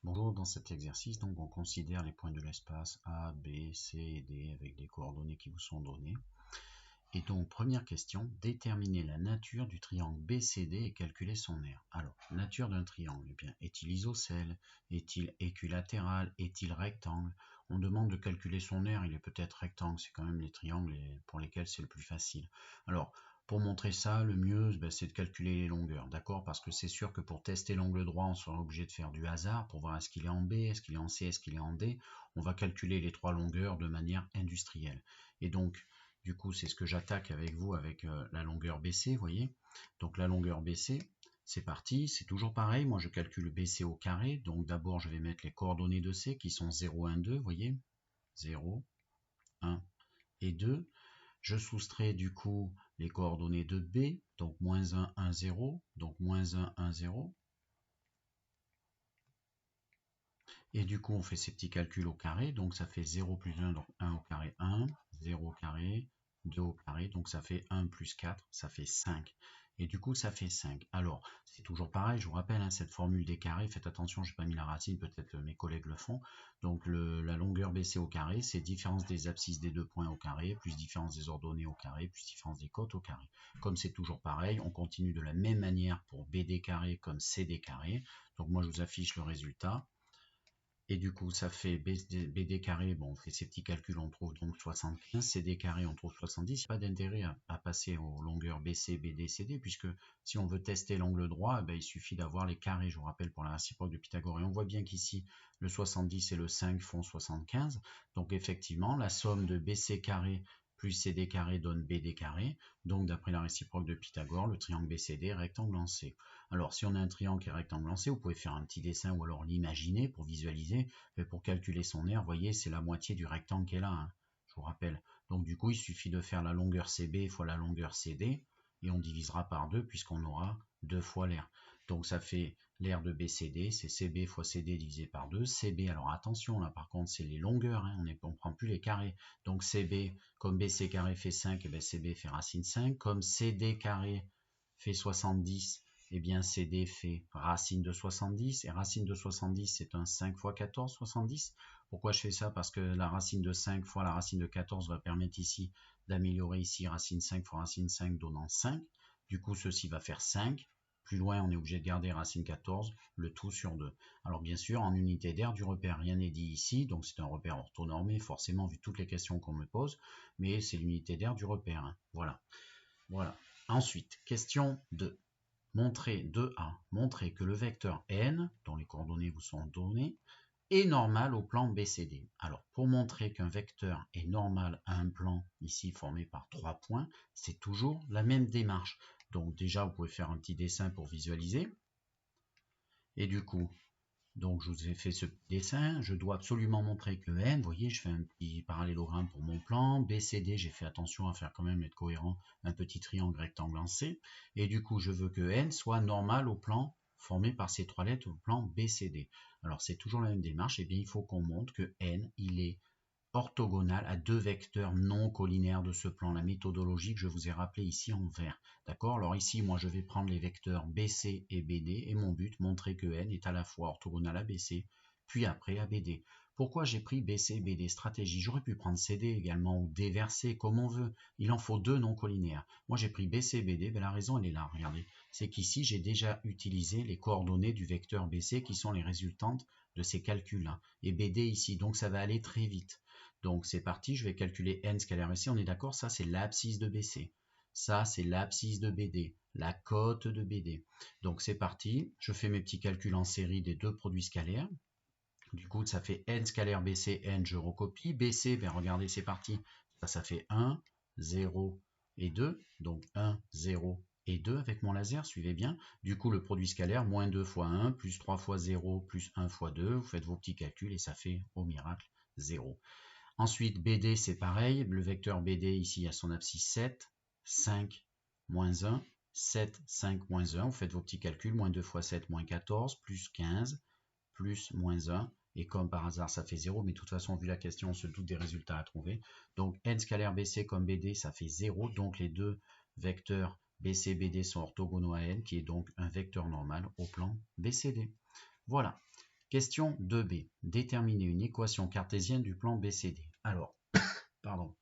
Bonjour, dans cet exercice, donc, on considère les points de l'espace A, B, C et D avec des coordonnées qui vous sont données. Et donc, première question, déterminer la nature du triangle BCD et calculer son aire. Alors, nature d'un triangle, eh bien, est-il isocèle? Est-il équilatéral? Est-il rectangle? On demande de calculer son aire, il est peut-être rectangle, c'est quand même les triangles pour lesquels c'est le plus facile. Alors, pour montrer ça, le mieux, c'est de calculer les longueurs, d'accord? Parce que c'est sûr que pour tester l'angle droit, on sera obligé de faire du hasard pour voir est-ce qu'il est en B, est-ce qu'il est en C, est-ce qu'il est en D. On va calculer les trois longueurs de manière industrielle. Et donc, du coup, c'est ce que j'attaque avec vous avec la longueur BC, vous voyez. Donc la longueur BC, c'est parti, c'est toujours pareil. Moi, je calcule BC au carré. Donc d'abord, je vais mettre les coordonnées de C qui sont 0, 1, 2, vous voyez. 0, 1 et 2. Je soustrais du coup les coordonnées de B, donc moins 1, 1, 0, donc moins 1, 1, 0. Et du coup, on fait ces petits calculs au carré, donc ça fait 0 plus 1, donc 1 au carré 1, 0 au carré, 2 au carré, donc ça fait 1 plus 4, ça fait 5. Et du coup, ça fait 5. Alors, c'est toujours pareil, je vous rappelle, hein, cette formule des carrés, faites attention, je n'ai pas mis la racine, peut-être mes collègues le font. Donc, la longueur BC au carré, c'est différence des abscisses des deux points au carré, plus différence des ordonnées au carré, plus différence des côtes au carré. Comme c'est toujours pareil, on continue de la même manière pour BD carré comme CD carré. Donc, moi, je vous affiche le résultat. Et du coup, ça fait BD carré, bon, on fait ces petits calculs, on trouve donc 75, CD carré, on trouve 70. Il n'y a pas d'intérêt à passer aux longueurs BC, BD, CD, puisque si on veut tester l'angle droit, il suffit d'avoir les carrés, je vous rappelle, pour la réciproque de Pythagore. Et on voit bien qu'ici, le 70 et le 5 font 75. Donc effectivement, la somme de BC carré plus CD carré donne BD carré. Donc d'après la réciproque de Pythagore, le triangle BCD est rectangle en C. Alors si on a un triangle qui est rectangle en C, vous pouvez faire un petit dessin ou alors l'imaginer pour visualiser. Mais pour calculer son aire, vous voyez, c'est la moitié du rectangle qui est là, hein, je vous rappelle. Donc du coup, il suffit de faire la longueur CB fois la longueur CD, et on divisera par 2 puisqu'on aura 2 fois l'aire. Donc ça fait l'aire de BCD, c'est CB fois CD divisé par 2. CB, alors attention, là par contre, c'est les longueurs, hein, on ne prend plus les carrés. Donc CB, comme BC carré fait 5, et bien CB fait racine 5. Comme CD carré fait 70, eh bien CD fait racine de 70, et racine de 70 c'est un 5 fois 14, 70. Pourquoi je fais ça? Parce que la racine de 5 fois la racine de 14 va permettre ici d'améliorer ici racine 5 fois racine 5 donnant 5. Du coup ceci va faire 5. Plus loin on est obligé de garder racine 14, le tout sur 2. Alors bien sûr en unité d'aire du repère, rien n'est dit ici, donc c'est un repère orthonormé forcément vu toutes les questions qu'on me pose, mais c'est l'unité d'aire du repère, hein. Voilà. Ensuite, question 2. Montrer 2A, montrer que le vecteur n, dont les coordonnées vous sont données, est normal au plan BCD. Alors, pour montrer qu'un vecteur est normal à un plan ici formé par 3 points, c'est toujours la même démarche. Donc déjà, vous pouvez faire un petit dessin pour visualiser. Et du coup, donc je vous ai fait ce petit dessin, je dois absolument montrer que n, vous voyez, je fais un petit parallélogramme pour mon plan, BCD, j'ai fait attention à faire quand même être cohérent, un petit triangle rectangle en C, et du coup je veux que n soit normal au plan formé par ces trois lettres au plan BCD. Alors c'est toujours la même démarche, et bien il faut qu'on montre que n, il est orthogonale à deux vecteurs non collinaires de ce plan. La méthodologie que je vous ai rappelée ici en vert. D'accord? Alors ici, moi, je vais prendre les vecteurs BC et BD et mon but, montrer que n est à la fois orthogonal à BC, puis après à BD. Pourquoi j'ai pris BC, BD? Stratégie. J'aurais pu prendre CD également ou D vers C, comme on veut. Il en faut deux non collinaires. Moi, j'ai pris BC, BD. La raison, elle est là. Regardez. C'est qu'ici, j'ai déjà utilisé les coordonnées du vecteur BC qui sont les résultantes de ces calculs-là. Et BD ici. Donc, ça va aller très vite. Donc c'est parti, je vais calculer n scalaire BC, on est d'accord, ça c'est l'abscisse de BC. Ça c'est l'abscisse de BD, la cote de BD. Donc c'est parti, je fais mes petits calculs en série des deux produits scalaires. Du coup ça fait n scalaire BC, n je recopie. BC, ben regardez c'est parti, ça fait 1, 0 et 2. Donc 1, 0 et 2 avec mon laser, suivez bien. Du coup le produit scalaire, moins 2 fois 1, plus 3 fois 0, plus 1 fois 2. Vous faites vos petits calculs et ça fait, au miracle, 0. Ensuite, BD, c'est pareil. Le vecteur BD, ici, a son abscisse 7, 5, moins 1, 7, 5, moins 1. Vous faites vos petits calculs. Moins 2 fois 7, moins 14, plus 15, plus moins 1. Et comme par hasard, ça fait 0. Mais de toute façon, vu la question, on se doute des résultats à trouver. Donc, n scalaire BC comme BD, ça fait 0. Donc, les deux vecteurs BC, BD sont orthogonaux à n, qui est donc un vecteur normal au plan BCD. Voilà. Question 2b. Déterminer une équation cartésienne du plan BCD. Alors, pardon,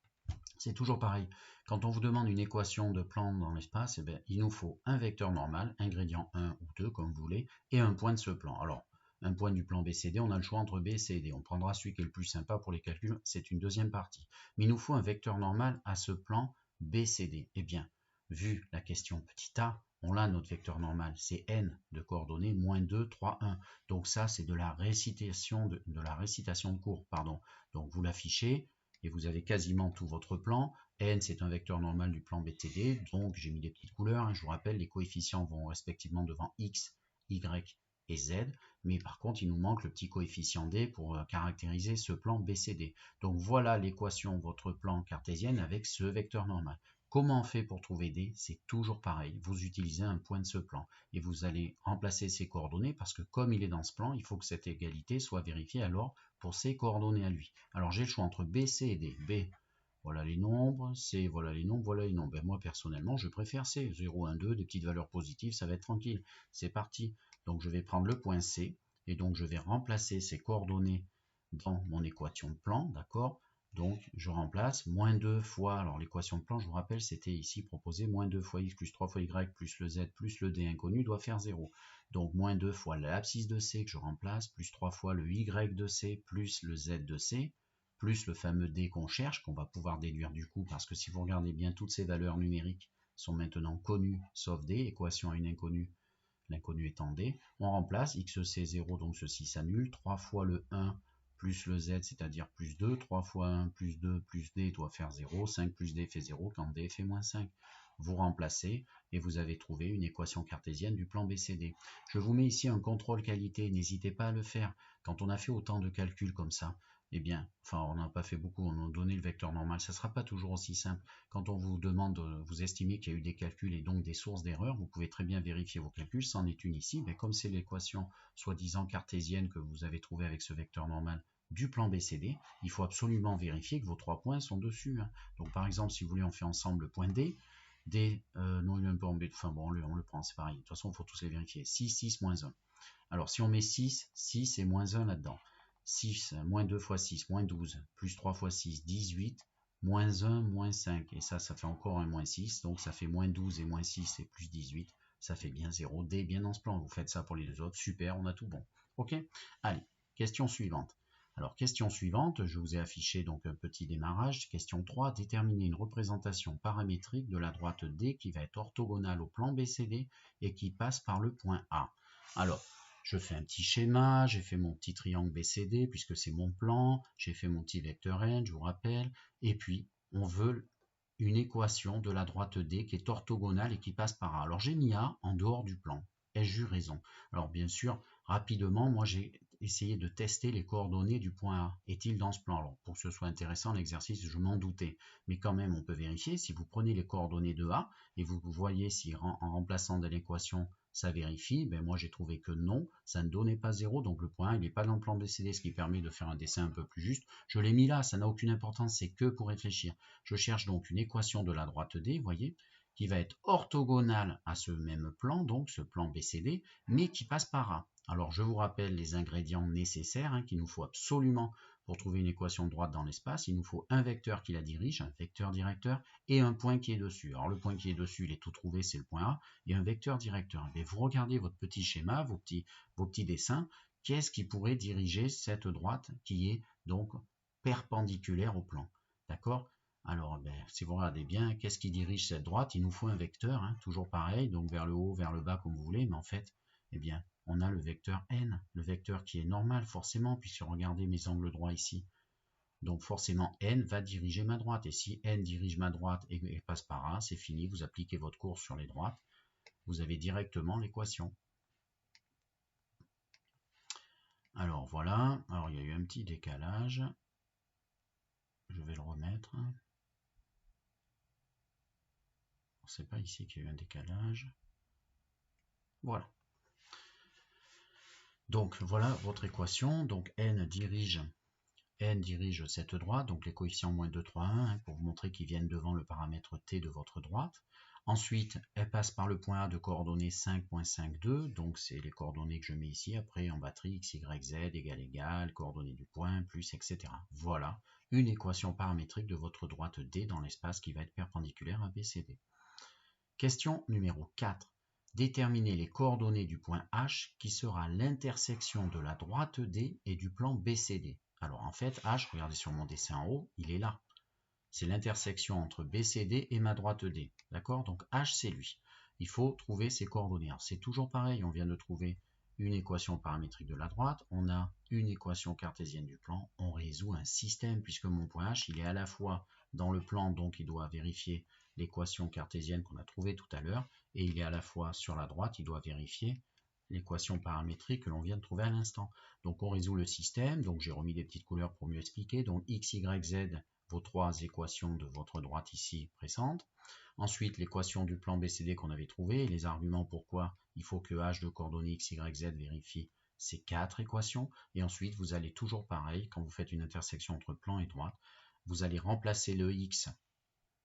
c'est toujours pareil. Quand on vous demande une équation de plan dans l'espace, eh bien, il nous faut un vecteur normal, ingrédient 1 ou 2 comme vous voulez, et un point de ce plan. Alors, un point du plan BCD, on a le choix entre B et CD. On prendra celui qui est le plus sympa pour les calculs, c'est une deuxième partie. Mais il nous faut un vecteur normal à ce plan BCD. Eh bien, vu la question petit a, on a notre vecteur normal, c'est n de coordonnées moins 2, 3, 1. Donc ça, c'est de la récitation de cours. Donc vous l'affichez et vous avez quasiment tout votre plan. N, c'est un vecteur normal du plan BCD, donc j'ai mis des petites couleurs. Hein. Je vous rappelle, les coefficients vont respectivement devant x, y et z, mais par contre, il nous manque le petit coefficient d pour caractériser ce plan BCD. Donc voilà l'équation, votre plan cartésienne avec ce vecteur normal. Comment on fait pour trouver D? C'est toujours pareil. Vous utilisez un point de ce plan et vous allez remplacer ces coordonnées parce que comme il est dans ce plan, il faut que cette égalité soit vérifiée alors pour ses coordonnées à lui. Alors j'ai le choix entre B, C et D. B, voilà les nombres. C, voilà les nombres, voilà les nombres. Ben, moi personnellement, je préfère C. 0, 1, 2, des petites valeurs positives, ça va être tranquille. C'est parti. Donc je vais prendre le point C et donc je vais remplacer ces coordonnées dans mon équation de plan, d'accord? Donc, je remplace moins 2 fois, alors l'équation de plan, je vous rappelle, c'était ici proposé, moins 2 fois x plus 3 fois y plus le z plus le d inconnu doit faire 0. Donc, moins 2 fois l'abscisse de c que je remplace, plus 3 fois le y de c plus le z de c, plus le fameux d qu'on cherche, qu'on va pouvoir déduire du coup, parce que si vous regardez bien, toutes ces valeurs numériques sont maintenant connues, sauf d, équation à une inconnue, l'inconnu étant d. On remplace, x c'est 0, donc ceci s'annule, 3 fois le 1 plus le z, c'est-à-dire plus 2, 3 fois 1 plus 2 plus d doit faire 0, 5 plus d fait 0 quand d fait moins 5. Vous remplacez et vous avez trouvé une équation cartésienne du plan BCD. Je vous mets ici un contrôle qualité, n'hésitez pas à le faire. Quand on a fait autant de calculs comme ça, eh bien, enfin on n'a pas fait beaucoup, on a donné le vecteur normal, ça ne sera pas toujours aussi simple. Quand on vous demande, vous estimez qu'il y a eu des calculs et donc des sources d'erreurs, vous pouvez très bien vérifier vos calculs, c'en est une ici, mais comme c'est l'équation soi-disant cartésienne que vous avez trouvée avec ce vecteur normal du plan BCD, il faut absolument vérifier que vos 3 points sont dessus. Hein. Donc par exemple, si vous voulez, on fait ensemble le point D. D, non, il est un peu embêté, enfin bon, on le prend, c'est pareil. De toute façon, il faut tous les vérifier. 6, 6, moins 1. Alors si on met 6, 6 et moins 1 là-dedans. 6, moins 2 fois 6, moins 12, plus 3 fois 6, 18, moins 1, moins 5. Et ça fait encore un moins 6, donc ça fait moins 12 et moins 6 et plus 18. Ça fait bien 0. D bien dans ce plan. Vous faites ça pour les deux autres. Super, on a tout bon. Ok. Allez, question suivante. Alors, question suivante, je vous ai affiché donc un petit démarrage. Question 3, déterminer une représentation paramétrique de la droite D qui va être orthogonale au plan BCD et qui passe par le point A. Alors, je fais un petit schéma, j'ai fait mon petit triangle BCD puisque c'est mon plan, j'ai fait mon petit vecteur N, je vous rappelle, et puis on veut une équation de la droite D qui est orthogonale et qui passe par A. Alors j'ai mis A en dehors du plan. Ai-je eu raison? Alors bien sûr, rapidement, moi j'ai essayé de tester les coordonnées du point A. Est-il dans ce plan? Alors pour que ce soit intéressant, l'exercice, je m'en doutais. Mais quand même, on peut vérifier. Si vous prenez les coordonnées de A et vous voyez si en remplaçant de l'équation, ça vérifie, ben moi j'ai trouvé que non, ça ne donnait pas 0, donc le point A il n'est pas dans le plan BCD, ce qui permet de faire un dessin un peu plus juste. Je l'ai mis là, ça n'a aucune importance, c'est que pour réfléchir. Je cherche donc une équation de la droite D, vous voyez, qui va être orthogonale à ce même plan, donc ce plan BCD, mais qui passe par A. Alors je vous rappelle les ingrédients nécessaires qu'il nous faut absolument pour trouver une équation de droite dans l'espace. Il nous faut un vecteur qui la dirige, un vecteur directeur, et un point qui est dessus. Alors le point qui est dessus, il est tout trouvé, c'est le point A, et un vecteur directeur. Mais vous regardez votre petit schéma, vos petits dessins, qu'est-ce qui pourrait diriger cette droite qui est donc perpendiculaire au plan? D'accord? Alors, si vous regardez bien, qu'est-ce qui dirige cette droite? Il nous faut un vecteur, toujours pareil, donc vers le haut, vers le bas, comme vous voulez, mais en fait, eh bien, on a le vecteur n, le vecteur qui est normal, forcément, puisque regardez mes angles droits ici. Donc forcément, n va diriger ma droite, et si n dirige ma droite et passe par A, c'est fini, vous appliquez votre course sur les droites, vous avez directement l'équation. Alors voilà, alors il y a eu un petit décalage, je vais le remettre. C'est pas ici qu'il y a eu un décalage. Voilà. Donc voilà votre équation. Donc n dirige cette droite, donc les coefficients moins 2, 3, 1, pour vous montrer qu'ils viennent devant le paramètre t de votre droite. Ensuite, elle passe par le point A de coordonnées 5.52, donc c'est les coordonnées que je mets ici, après en batterie x, y, z égale, coordonnées du point, plus, etc. Voilà une équation paramétrique de votre droite D dans l'espace qui va être perpendiculaire à BCD. Question numéro 4. Déterminez les coordonnées du point H qui sera l'intersection de la droite D et du plan BCD. Alors en fait, H, regardez sur mon dessin en haut, il est là. C'est l'intersection entre BCD et ma droite D. D'accord? Donc H, c'est lui. Il faut trouver ses coordonnées. C'est toujours pareil, on vient de trouver une équation paramétrique de la droite, on a une équation cartésienne du plan, on résout un système puisque mon point H, il est à la fois dans le plan, donc il doit vérifier l'équation cartésienne qu'on a trouvée tout à l'heure, et il est à la fois sur la droite, il doit vérifier l'équation paramétrique que l'on vient de trouver à l'instant. Donc on résout le système, donc j'ai remis des petites couleurs pour mieux expliquer, donc x, y, z, vos trois équations de votre droite ici présentes. Ensuite, l'équation du plan BCD qu'on avait trouvé, et les arguments pourquoi il faut que h de coordonnées x, y, z vérifie ces quatre équations. Et ensuite, vous allez toujours pareil, quand vous faites une intersection entre plan et droite, vous allez remplacer le x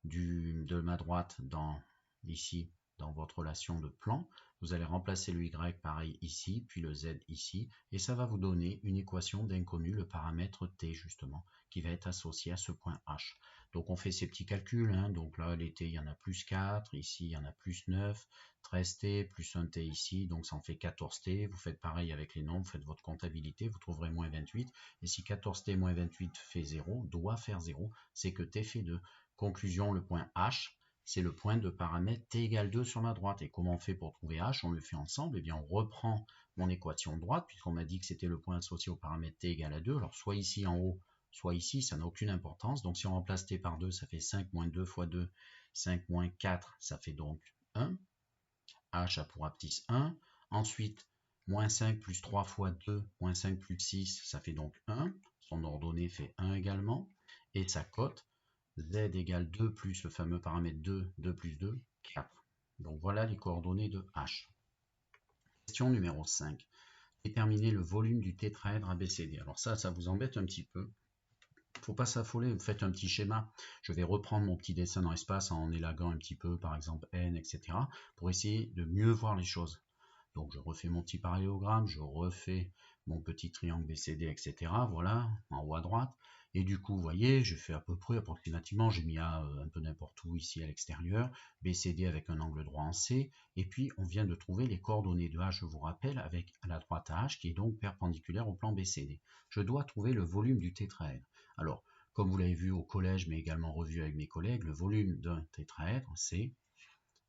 de ma droite ici, dans votre relation de plan. Vous allez remplacer le y pareil ici, puis le z ici, et ça va vous donner une équation d'inconnu, le paramètre t justement, qui va être associé à ce point h. Donc on fait ces petits calculs, hein. Donc là les t, il y en a plus 4, ici il y en a plus 9, 13t, plus 1t ici, donc ça en fait 14t. Vous faites pareil avec les nombres, vous faites votre comptabilité, vous trouverez moins 28, et si 14t moins 28 fait 0, doit faire 0, c'est que t fait 2. Conclusion, le point h, c'est le point de paramètre t égale 2 sur ma droite. Et comment on fait pour trouver h? On le fait ensemble. Eh bien, on reprend mon équation de droite, puisqu'on m'a dit que c'était le point associé au paramètre t égale à 2. Alors, soit ici en haut, soit ici, ça n'a aucune importance. Donc, si on remplace t par 2, ça fait 5 moins 2 fois 2, 5 moins 4, ça fait donc 1. h a pour abscisse 1. Ensuite, moins 5 plus 3 fois 2, moins 5 plus 6, ça fait donc 1. Son ordonnée fait 1 également. Et sa cote, z égale 2 plus le fameux paramètre 2, 2 plus 2, 4. Donc voilà les coordonnées de h. Question numéro 5. Déterminer le volume du tétraèdre ABCD. Alors ça vous embête un petit peu. Il ne faut pas s'affoler, vous faites un petit schéma. Je vais reprendre mon petit dessin dans l'espace en élaguant un petit peu, par exemple n, etc. pour essayer de mieux voir les choses. Donc je refais mon petit parallélogramme, je refais mon petit triangle BCD, etc. Voilà, en haut à droite. Et du coup, vous voyez, j'ai fait à peu près, approximativement, j'ai mis A un peu n'importe où ici à l'extérieur, BCD avec un angle droit en C, et puis on vient de trouver les coordonnées de H, je vous rappelle, avec la droite H, qui est donc perpendiculaire au plan BCD. Je dois trouver le volume du tétraèdre. Alors, comme vous l'avez vu au collège, mais également revu avec mes collègues, le volume d'un tétraèdre, c'est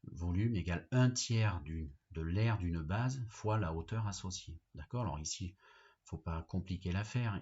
volume égale 1/3 de l'aire d'une base fois la hauteur associée. D'accord? Alors ici, il ne faut pas compliquer l'affaire.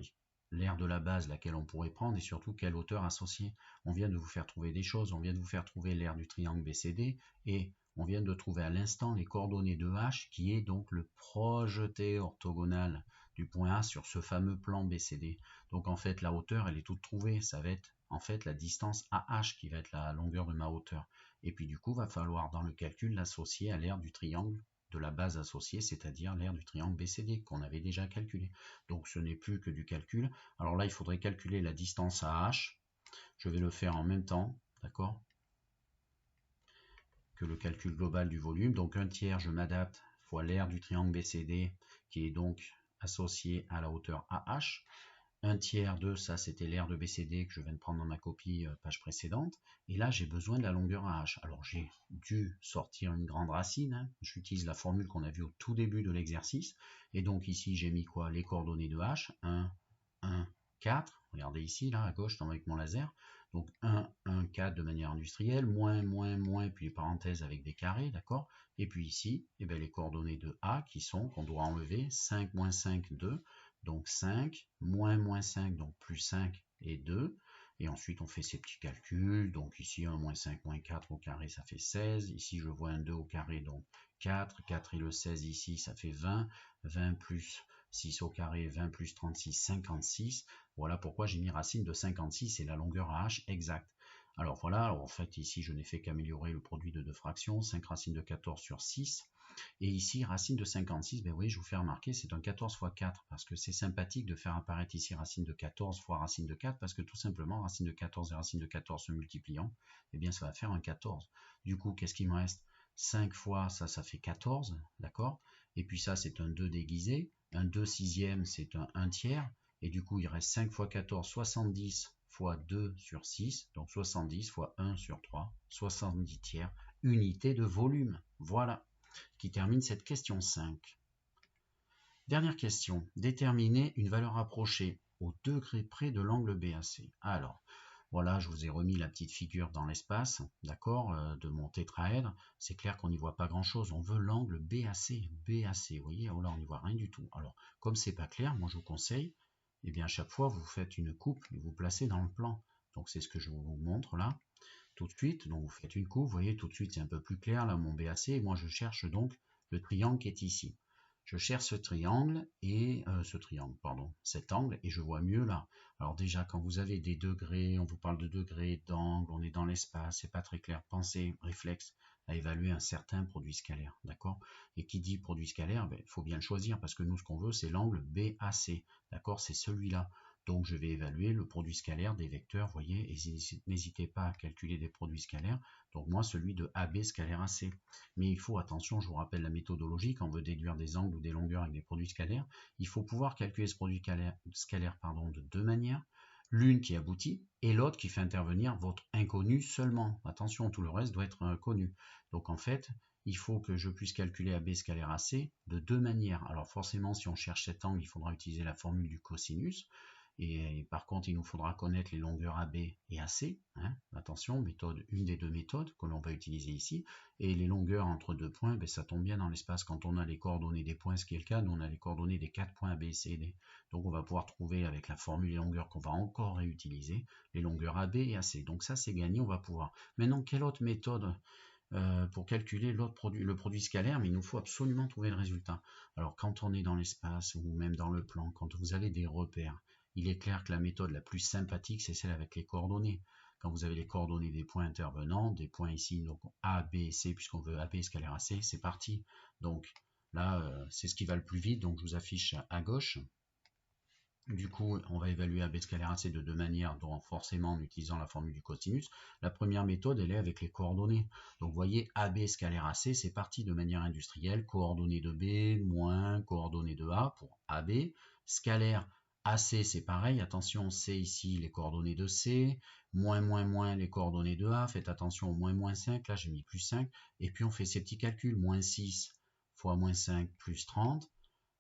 L'aire de la base, laquelle on pourrait prendre, et surtout quelle hauteur associée. On vient de vous faire trouver des choses. On vient de vous faire trouver l'aire du triangle BCD, et on vient de trouver à l'instant les coordonnées de H, qui est donc le projeté orthogonal du point A sur ce fameux plan BCD. Donc en fait, la hauteur, elle est toute trouvée. Ça va être en fait la distance AH qui va être la longueur de ma hauteur. Et puis du coup, il va falloir dans le calcul l'associer à l'aire du triangle de la base associée, c'est-à-dire l'aire du triangle BCD qu'on avait déjà calculé. Donc ce n'est plus que du calcul. Alors là, il faudrait calculer la distance à H. Je vais le faire en même temps, d'accord, que le calcul global du volume. Donc 1/3, je m'adapte, fois l'aire du triangle BCD, qui est donc associé à la hauteur AH. 1/3 de ça, c'était l'aire de BCD que je viens de prendre dans ma copie page précédente. Et là, j'ai besoin de la longueur AH. Alors, j'ai dû sortir une grande racine. Hein. J'utilise la formule qu'on a vue au tout début de l'exercice. Et donc ici, j'ai mis quoi? Les coordonnées de H. 1, 1, 4. Regardez ici, là, à gauche, avec mon laser. Donc 1, 1, 4 de manière industrielle. Moins, moins, moins, puis les parenthèses avec des carrés, d'accord? Et puis ici, eh bien, les coordonnées de A qui sont, qu'on doit enlever, 5, moins 5, 2. Donc 5, moins 5, donc plus 5 et 2. Et ensuite, on fait ces petits calculs. Donc ici, 1 moins 5 moins 4 au carré, ça fait 16. Ici, je vois un 2 au carré, donc 4. 4 et le 16 ici, ça fait 20. 20 plus 6 au carré, 20 plus 36, 56. Voilà pourquoi j'ai mis racine de 56 et la longueur à h exacte. Alors voilà, alors en fait ici, je n'ai fait qu'améliorer le produit de deux fractions. 5 racines de 14 sur 6. Et ici, racine de 56, ben oui, je vous fais remarquer, c'est un 14 fois 4, parce que c'est sympathique de faire apparaître ici racine de 14 fois racine de 4, parce que tout simplement, racine de 14 et racine de 14 se multipliant, eh bien ça va faire un 14. Du coup, qu'est-ce qu'il me reste? 5 fois ça, ça fait 14, d'accord? Et puis ça, c'est un 2 déguisé, un 2 sixième, c'est un 1 tiers, et du coup, il reste 5 fois 14, 70 fois 2 sur 6, donc 70 fois 1 sur 3, 70 tiers, unité de volume. Voilà, qui termine cette question 5. Dernière question, déterminer une valeur rapprochée au degré près de l'angle BAC. Alors, voilà, je vous ai remis la petite figure dans l'espace, d'accord, de mon tétraèdre. C'est clair qu'on n'y voit pas grand-chose. On veut l'angle BAC, vous voyez, oh là, on n'y voit rien du tout. Alors, comme c'est pas clair, moi je vous conseille, eh bien, à chaque fois, vous faites une coupe et vous placez dans le plan. Donc, c'est ce que je vous montre là, tout de suite. Donc, vous faites une coupe, vous voyez, tout de suite, c'est un peu plus clair, là, mon BAC. Et moi, je cherche donc le triangle qui est ici. Je cherche ce triangle et cet angle, et je vois mieux là. Alors déjà, quand vous avez des degrés, on vous parle de degrés, d'angle, on est dans l'espace, c'est pas très clair. Pensez, réflexe, à évaluer un certain produit scalaire, d'accord? Et qui dit produit scalaire, il faut bien le choisir, parce que nous, ce qu'on veut, c'est l'angle BAC, d'accord? C'est celui-là. Donc, je vais évaluer le produit scalaire des vecteurs, vous voyez, et n'hésitez pas à calculer des produits scalaires. Donc, moi, celui de AB scalaire AC. Mais il faut, attention, je vous rappelle la méthodologie, quand on veut déduire des angles ou des longueurs avec des produits scalaires, il faut pouvoir calculer ce produit scalaire de deux manières. L'une qui aboutit et l'autre qui fait intervenir votre inconnu seulement. Attention, tout le reste doit être connu. Donc, en fait, il faut que je puisse calculer AB scalaire AC de deux manières. Alors, forcément, si on cherche cet angle, il faudra utiliser la formule du cosinus. Et par contre, il nous faudra connaître les longueurs AB et AC. Hein. Attention, une des deux méthodes que l'on va utiliser ici. Et les longueurs entre deux points, ben, ça tombe bien dans l'espace quand on a les coordonnées des points, ce qui est le cas. Nous, on a les coordonnées des 4 points AB, C et D. Donc, on va pouvoir trouver avec la formule les longueurs qu'on va encore réutiliser, les longueurs AB et AC. Donc, ça, c'est gagné, on va pouvoir. Maintenant, quelle autre méthode pour calculer le produit scalaire, mais il nous faut absolument trouver le résultat. Alors, quand on est dans l'espace ou même dans le plan, quand vous avez des repères, il est clair que la méthode la plus sympathique, c'est celle avec les coordonnées. Quand vous avez les coordonnées des points intervenants, des points ici, donc A, B, C, puisqu'on veut AB scalaire AC, c'est parti. Donc là, c'est ce qui va le plus vite, donc je vous affiche à gauche. Du coup, on va évaluer AB scalaire AC de deux manières, donc forcément en utilisant la formule du cosinus. La première méthode, elle est avec les coordonnées. Donc vous voyez, AB scalaire AC, c'est parti de manière industrielle, coordonnées de B, moins coordonnées de A pour AB. Scalaire AC, c'est pareil, attention, C ici, les coordonnées de C, moins, les coordonnées de A, faites attention au moins 5, là j'ai mis plus 5, et puis on fait ces petits calculs, moins 6 fois moins 5 plus 30,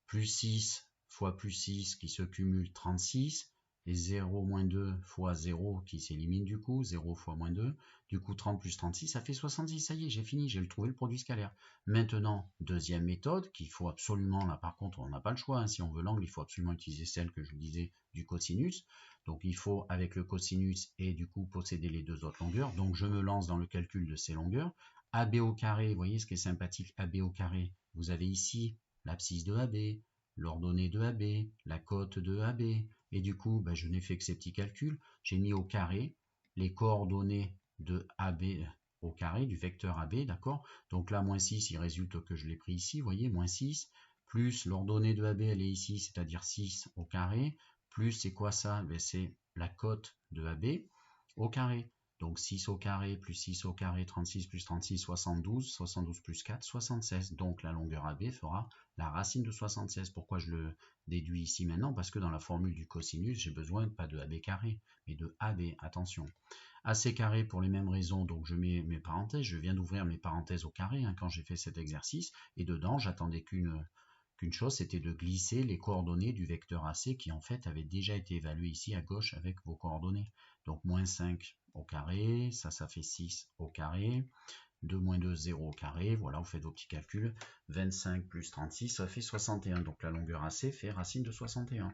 plus 6 fois plus 6 qui se cumule 36, et 0 moins 2 fois 0 qui s'élimine du coup, 0 fois moins 2, du coup 30 plus 36, ça fait 70, ça y est, j'ai fini, j'ai trouvé le produit scalaire. Maintenant, deuxième méthode, qu'il faut absolument, là par contre on n'a pas le choix, hein, si on veut l'angle, il faut absolument utiliser celle que je vous disais du cosinus, donc il faut avec le cosinus et du coup posséder les deux autres longueurs, donc je me lance dans le calcul de ces longueurs. AB au carré, vous voyez ce qui est sympathique, AB au carré, vous avez ici l'abscisse de AB, l'ordonnée de AB, la cote de AB, et du coup, ben, je n'ai fait que ces petits calculs. J'ai mis au carré les coordonnées de AB au carré, du vecteur AB, d'accord? Donc là, moins 6, il résulte que je l'ai pris ici, vous voyez, moins 6, plus l'ordonnée de AB, elle est ici, c'est-à-dire 6 au carré, plus c'est quoi ça? Ben, c'est la cote de AB au carré. Donc 6 au carré plus 6 au carré, 36 plus 36, 72, 72 plus 4, 76. Donc la longueur AB fera la racine de 76. Pourquoi je le déduis ici maintenant? Parce que dans la formule du cosinus, j'ai besoin pas de AB carré, mais de AB, attention. AC carré pour les mêmes raisons, donc je mets mes parenthèses, je viens d'ouvrir mes parenthèses au carré hein, quand j'ai fait cet exercice, et dedans j'attendais qu'une chose, c'était de glisser les coordonnées du vecteur AC qui en fait avait déjà été évalué ici à gauche avec vos coordonnées. Donc moins 5 au carré, ça fait 6 au carré, 2 moins 2, 0 au carré, voilà, vous faites vos petits calculs, 25 plus 36, ça fait 61, donc la longueur AC fait racine de 61.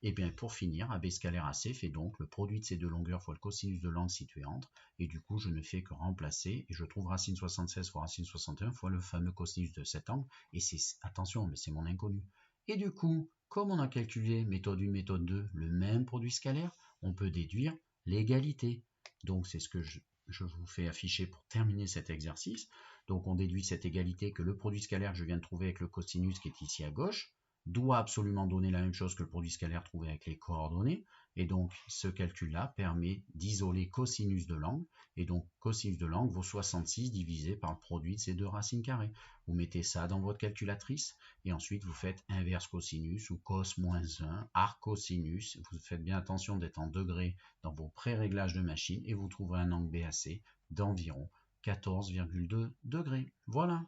Et bien pour finir, AB scalaire AC fait donc le produit de ces deux longueurs fois le cosinus de l'angle situé entre, et du coup je ne fais que remplacer, et je trouve racine 76 fois racine 61 fois le fameux cosinus de cet angle, et c'est, attention, mais c'est mon inconnu. Et du coup, comme on a calculé méthode 1, méthode 2, le même produit scalaire, on peut déduire l'égalité. Donc c'est ce que je je vous fais afficher pour terminer cet exercice. Donc on déduit cette égalité que le produit scalaire que je viens de trouver avec le cosinus qui est ici à gauche doit absolument donner la même chose que le produit scalaire trouvé avec les coordonnées. Et donc ce calcul-là permet d'isoler cosinus de l'angle. Et donc cosinus de l'angle vaut 66 divisé par le produit de ces deux racines carrées. Vous mettez ça dans votre calculatrice et ensuite vous faites inverse cosinus ou cos moins 1, arc cosinus. Vous faites bien attention d'être en degrés dans vos pré-réglages de machine et vous trouverez un angle BAC d'environ 14,2 degrés. Voilà.